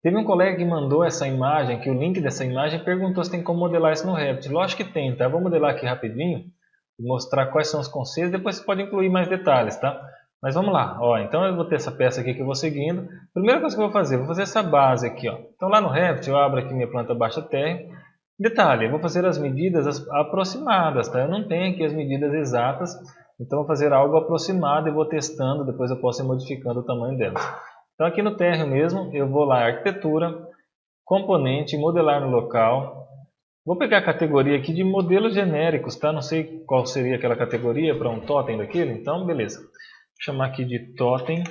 Teve um colega que mandou essa imagem, que o link dessa imagem, perguntou se tem como modelar isso no Revit. Lógico que tem, tá? Vou modelar aqui rapidinho, mostrar quais são os conceitos, depois você pode incluir mais detalhes, tá? Mas vamos lá, ó, então eu vou ter essa peça aqui que eu vou seguindo. Primeira coisa que eu vou fazer essa base aqui, ó. Então lá no Revit eu abro aqui minha planta baixa terra. Detalhe, eu vou fazer as medidas aproximadas, tá? Eu não tenho aqui as medidas exatas, então vou fazer algo aproximado e vou testando, depois eu posso ir modificando o tamanho delas. Então aqui no térreo mesmo, eu vou lá, arquitetura, componente, modelar no local. Vou pegar a categoria aqui de modelos genéricos, tá? Não sei qual seria aquela categoria para um totem daquele, então beleza. Vou chamar aqui de totem.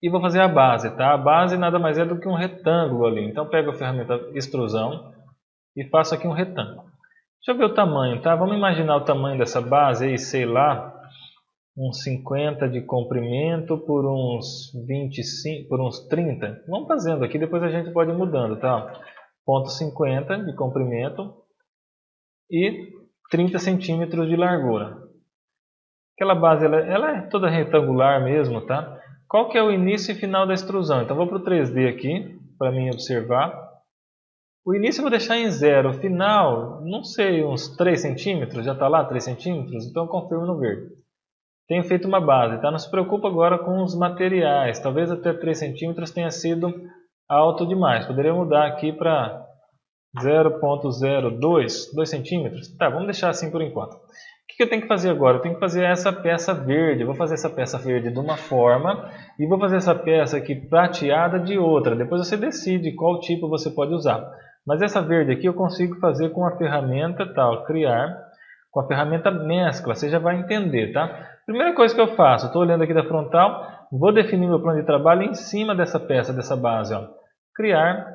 E vou fazer a base, tá? A base nada mais é do que um retângulo ali. Então pego a ferramenta extrusão e faço aqui um retângulo. Deixa eu ver o tamanho, tá? Vamos imaginar o tamanho dessa base aí, sei lá, uns 50 de comprimento por uns 25, por uns 30. Vamos fazendo aqui, depois a gente pode ir mudando, tá? Ponto 50 de comprimento e 30 centímetros de largura. Aquela base, ela é toda retangular mesmo, tá? Qual que é o início e final da extrusão? Então vou para o 3D aqui, para mim observar. O início eu vou deixar em 0, o final, não sei, uns 3 centímetros, já está lá 3 centímetros, então eu confirmo no verde. Tenho feito uma base, tá? Não se preocupa agora com os materiais, talvez até 3 centímetros tenha sido alto demais. Poderia mudar aqui para 0,02, 2 centímetros. Tá, vamos deixar assim por enquanto. O que eu tenho que fazer agora? Eu tenho que fazer essa peça verde. Eu vou fazer essa peça verde de uma forma e vou fazer essa peça aqui prateada de outra. Depois você decide qual tipo você pode usar. Mas essa verde aqui eu consigo fazer com a ferramenta tal, criar, com a ferramenta mescla. Você já vai entender, tá? Primeira coisa que eu faço, estou olhando aqui da frontal, vou definir meu plano de trabalho em cima dessa peça, dessa base. Ó. Criar,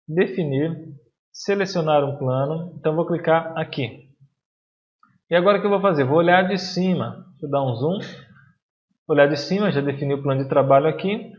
definir, selecionar um plano. Então vou clicar aqui. E agora o que eu vou fazer? Vou olhar de cima. Deixa eu dar um zoom. Olhar de cima, já defini o plano de trabalho aqui.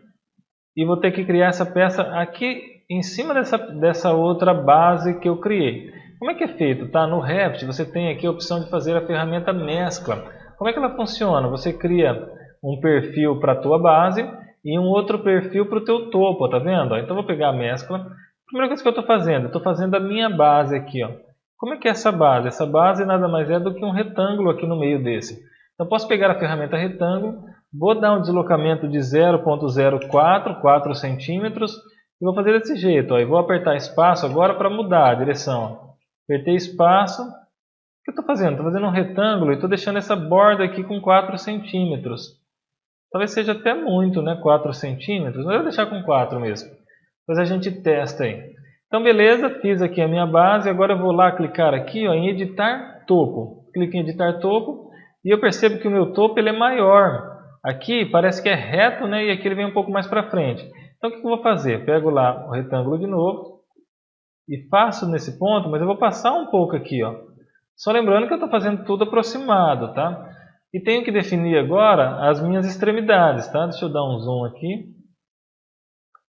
E vou ter que criar essa peça aqui em cima dessa outra base que eu criei. Como é que é feito? Tá? No Revit você tem aqui a opção de fazer a ferramenta mescla. Como é que ela funciona? Você cria um perfil para a tua base e um outro perfil para o teu topo, tá vendo? Então vou pegar a mescla. Primeira coisa que eu estou fazendo, eu estou fazendo a minha base aqui, ó. Como é que é essa base? Essa base nada mais é do que um retângulo aqui no meio desse. Então posso pegar a ferramenta retângulo, vou dar um deslocamento de 0,04, 4 centímetros e vou fazer desse jeito. Ó. E vou apertar espaço agora para mudar a direção. Apertei espaço. O que eu estou fazendo? Estou fazendo um retângulo e estou deixando essa borda aqui com 4 centímetros. Talvez seja até muito, né? 4 centímetros. Mas eu vou deixar com 4 mesmo. Depois a gente testa aí. Então beleza, fiz aqui a minha base. Agora eu vou lá clicar aqui ó, em editar topo. Clico em editar topo e eu percebo que o meu topo ele é maior. Aqui parece que é reto, né? E aqui ele vem um pouco mais para frente. Então o que eu vou fazer? Pego lá o retângulo de novo e faço nesse ponto, mas eu vou passar um pouco aqui, ó. Só lembrando que eu estou fazendo tudo aproximado, tá? E tenho que definir agora as minhas extremidades, tá? Deixa eu dar um zoom aqui,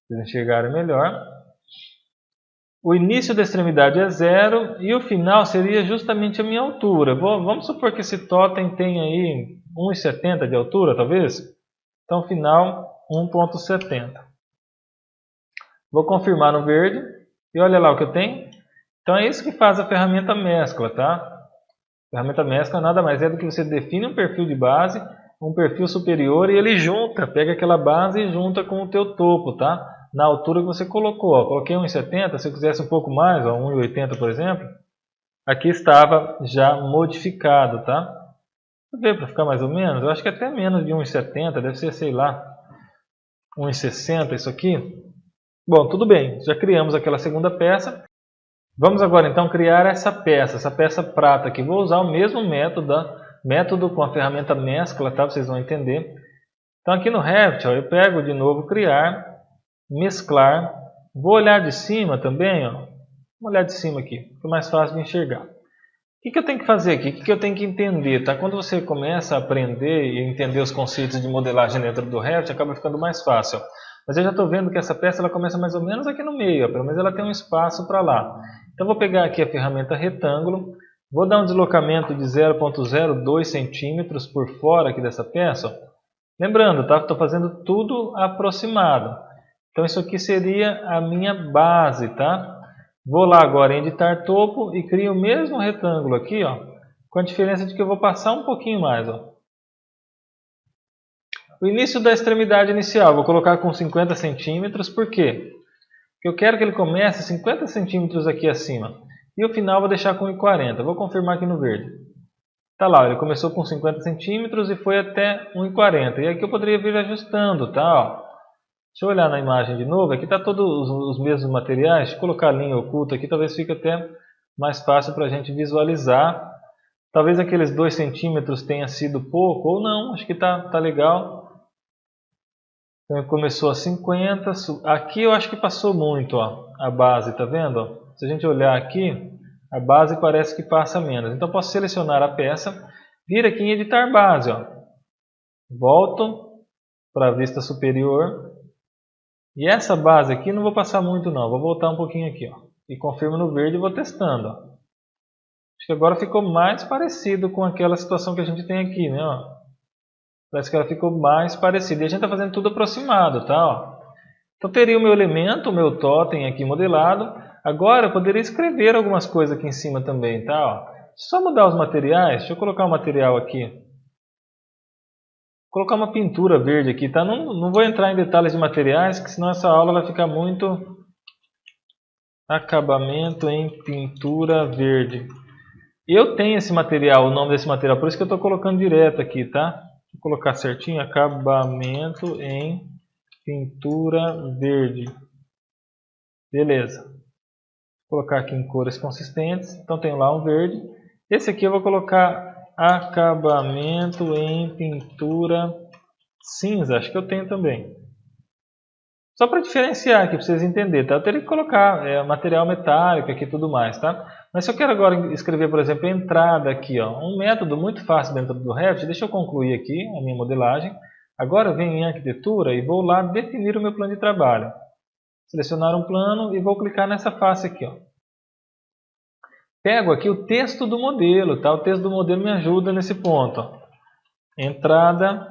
para vocês enxergarem melhor. O início da extremidade é 0 e o final seria justamente a minha altura. Vamos supor que esse totem tem aí 1,70 de altura, talvez? Então, final 1,70. Vou confirmar no verde e olha lá o que eu tenho. Então, é isso que faz a ferramenta mescla, tá? A ferramenta mescla nada mais é do que você define um perfil de base, um perfil superior e ele junta, pega aquela base e junta com o teu topo, tá? Na altura que você colocou. Ó. Coloquei 1,70, se eu quisesse um pouco mais, 1,80 por exemplo, aqui estava já modificado, tá? Deixa eu ver para ficar mais ou menos, eu acho que até menos de 1,70, deve ser, sei lá, 1,60 isso aqui. Bom, tudo bem, já criamos aquela segunda peça. Vamos agora então criar essa peça prata aqui. Vou usar o mesmo método com a ferramenta mescla, tá? Vocês vão entender. Então aqui no Revit, ó, eu pego de novo criar, mesclar, vou olhar de cima também, ó. Vou olhar de cima aqui, fica mais fácil de enxergar. O que eu tenho que fazer aqui? O que eu tenho que entender? Tá? Quando você começa a aprender e entender os conceitos de modelagem dentro do Revit, acaba ficando mais fácil. Mas eu já estou vendo que essa peça ela começa mais ou menos aqui no meio, ó. Pelo menos ela tem um espaço para lá. Então vou pegar aqui a ferramenta retângulo, vou dar um deslocamento de 0,02 centímetros por fora aqui dessa peça. Ó. Lembrando, tá? Estou fazendo tudo aproximado. Então isso aqui seria a minha base, tá? Vou lá agora em editar topo e crio o mesmo retângulo aqui, ó, com a diferença de que eu vou passar um pouquinho mais, ó. O início da extremidade inicial, vou colocar com 50 centímetros, por quê? Porque eu quero que ele comece 50 centímetros aqui acima. E o final vou deixar com 1,40. Vou confirmar aqui no verde. Tá lá, ele começou com 50 centímetros e foi até 1,40. E aqui eu poderia vir ajustando, tá? Ó. Deixa eu olhar na imagem de novo. Aqui tá todos os mesmos materiais. Deixa eu colocar a linha oculta aqui, talvez fique até mais fácil para a gente visualizar. Talvez aqueles 2 centímetros tenha sido pouco, ou não, acho que tá legal. Então começou a 50, aqui eu acho que passou muito, ó, a base, tá vendo? Se a gente olhar aqui, a base parece que passa menos. Então posso selecionar a peça, vir aqui em editar base, ó. Volto para a vista superior. E essa base aqui não vou passar muito não, vou voltar um pouquinho aqui, ó. E confirmo no verde e vou testando, ó. Acho que agora ficou mais parecido com aquela situação que a gente tem aqui, né, ó. Parece que ela ficou mais parecida. E a gente está fazendo tudo aproximado, tá? Ó. Então teria o meu elemento, o meu totem aqui modelado. Agora eu poderia escrever algumas coisas aqui em cima também, tá? Ó. Só mudar os materiais. Deixa eu colocar o material aqui. Vou colocar uma pintura verde aqui, tá? Não vou entrar em detalhes de materiais, que senão essa aula vai ficar muito... Acabamento em pintura verde. Eu tenho esse material, o nome desse material, por isso que eu estou colocando direto aqui, tá? Vou colocar certinho, acabamento em pintura verde. Beleza. Vou colocar aqui em cores consistentes. Então tenho lá um verde. Esse aqui eu vou colocar acabamento em pintura cinza. Acho que eu tenho também. Só para diferenciar aqui, para vocês entenderem, tá? Eu teria que colocar material metálico aqui e tudo mais, tá? Mas se eu quero agora escrever, por exemplo, entrada aqui, ó, um método muito fácil dentro do Revit, deixa eu concluir aqui a minha modelagem. Agora eu venho em arquitetura e vou lá definir o meu plano de trabalho. Selecionar um plano e vou clicar nessa face aqui, ó. Pego aqui o texto do modelo, tá? O texto do modelo me ajuda nesse ponto, ó. Entrada,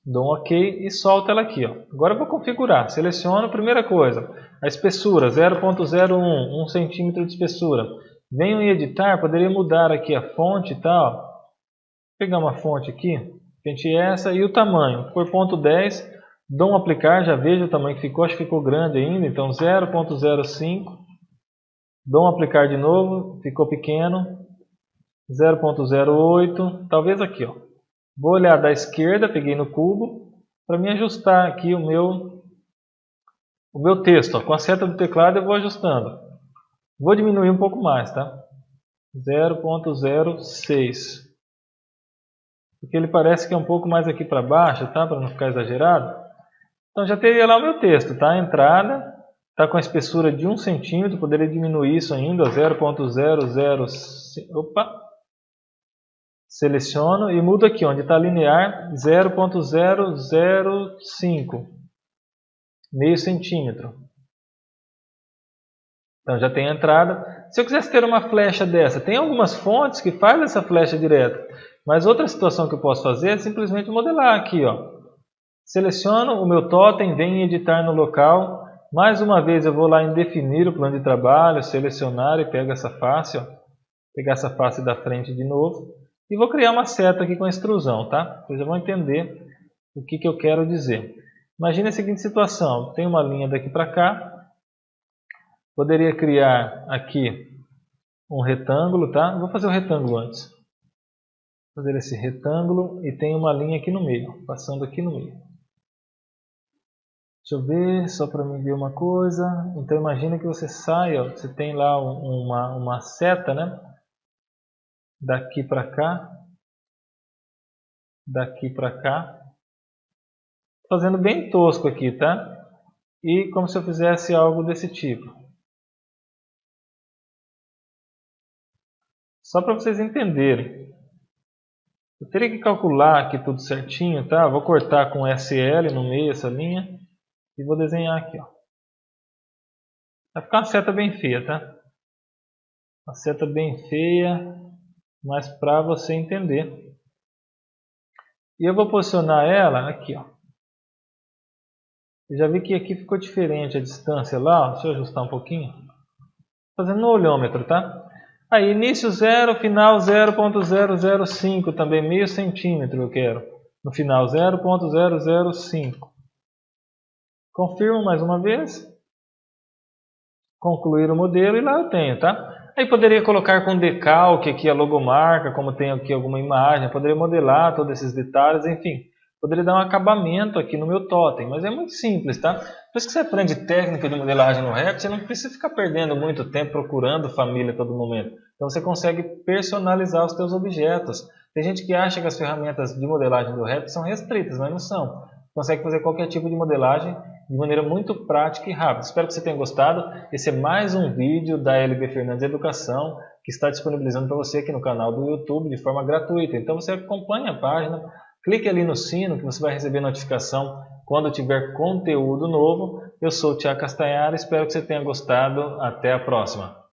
dou um OK e solto ela aqui, ó. Agora eu vou configurar. Seleciono, primeira coisa, a espessura 0.01, 1 centímetro de espessura. Venho em editar, poderia mudar aqui a fonte e tal. Vou pegar uma fonte aqui, pente essa e o tamanho. Por 0.10, dou um aplicar, já vejo o tamanho que ficou, acho que ficou grande ainda, então 0.05. Dou um aplicar de novo, ficou pequeno. 0.08, talvez aqui, ó. Vou olhar da esquerda, peguei no cubo, para me ajustar aqui o meu texto. Ó. Com a seta do teclado eu vou ajustando. Vou diminuir um pouco mais, tá? 0.06. Porque ele parece que é um pouco mais aqui para baixo, tá? Para não ficar exagerado. Então já teria lá o meu texto, tá? A entrada está com a espessura de 1 centímetro, poderia diminuir isso ainda, 0.005. Opa! Seleciono e mudo aqui, onde está linear, 0.005, meio centímetro. Então já tem a entrada. Se eu quisesse ter uma flecha dessa, tem algumas fontes que fazem essa flecha direta, mas outra situação que eu posso fazer é simplesmente modelar aqui, ó. Seleciono o meu totem, venho em editar no local. Mais uma vez eu vou lá em definir o plano de trabalho, selecionar e pego essa face, ó. Pegar essa face da frente de novo. E vou criar uma seta aqui com a extrusão, tá? Vocês já vão entender o que eu quero dizer. Imagine a seguinte situação. Tem uma linha daqui para cá. Poderia criar aqui um retângulo, tá? Vou fazer o retângulo antes. Vou fazer esse retângulo e tem uma linha aqui no meio, passando aqui no meio. Deixa eu ver, só para me ver uma coisa. Então imagina que você sai, ó, você tem lá uma seta, né? Daqui para cá, daqui para cá, fazendo bem tosco aqui, tá? E como se eu fizesse algo desse tipo. Só para vocês entenderem. Eu teria que calcular aqui tudo certinho, tá? Vou cortar com SL no meio essa linha e vou desenhar aqui, ó. Vai ficar uma seta bem feia, tá? Uma seta bem feia, mas para você entender. E eu vou posicionar ela aqui, ó. Eu já vi que aqui ficou diferente a distância lá, ó. Deixa eu ajustar um pouquinho. Fazendo no olhômetro, tá? Aí, início 0, final 0.005, também meio centímetro eu quero. No final 0.005. Confirmo mais uma vez. Concluir o modelo e lá eu tenho, tá? Aí poderia colocar com decalque aqui a logomarca, como tem aqui alguma imagem, poderia modelar todos esses detalhes, enfim. Poderia dar um acabamento aqui no meu totem, mas é muito simples, tá? Depois que você aprende técnica de modelagem no Revit, você não precisa ficar perdendo muito tempo procurando família a todo momento. Então você consegue personalizar os seus objetos. Tem gente que acha que as ferramentas de modelagem do Revit são restritas, mas não são. Você consegue fazer qualquer tipo de modelagem de maneira muito prática e rápida. Espero que você tenha gostado. Esse é mais um vídeo da LB Fernandes Educação, que está disponibilizando para você aqui no canal do YouTube de forma gratuita. Então você acompanha a página, clique ali no sino que você vai receber notificação quando tiver conteúdo novo. Eu sou o Tiago Castanhari, espero que você tenha gostado. Até a próxima.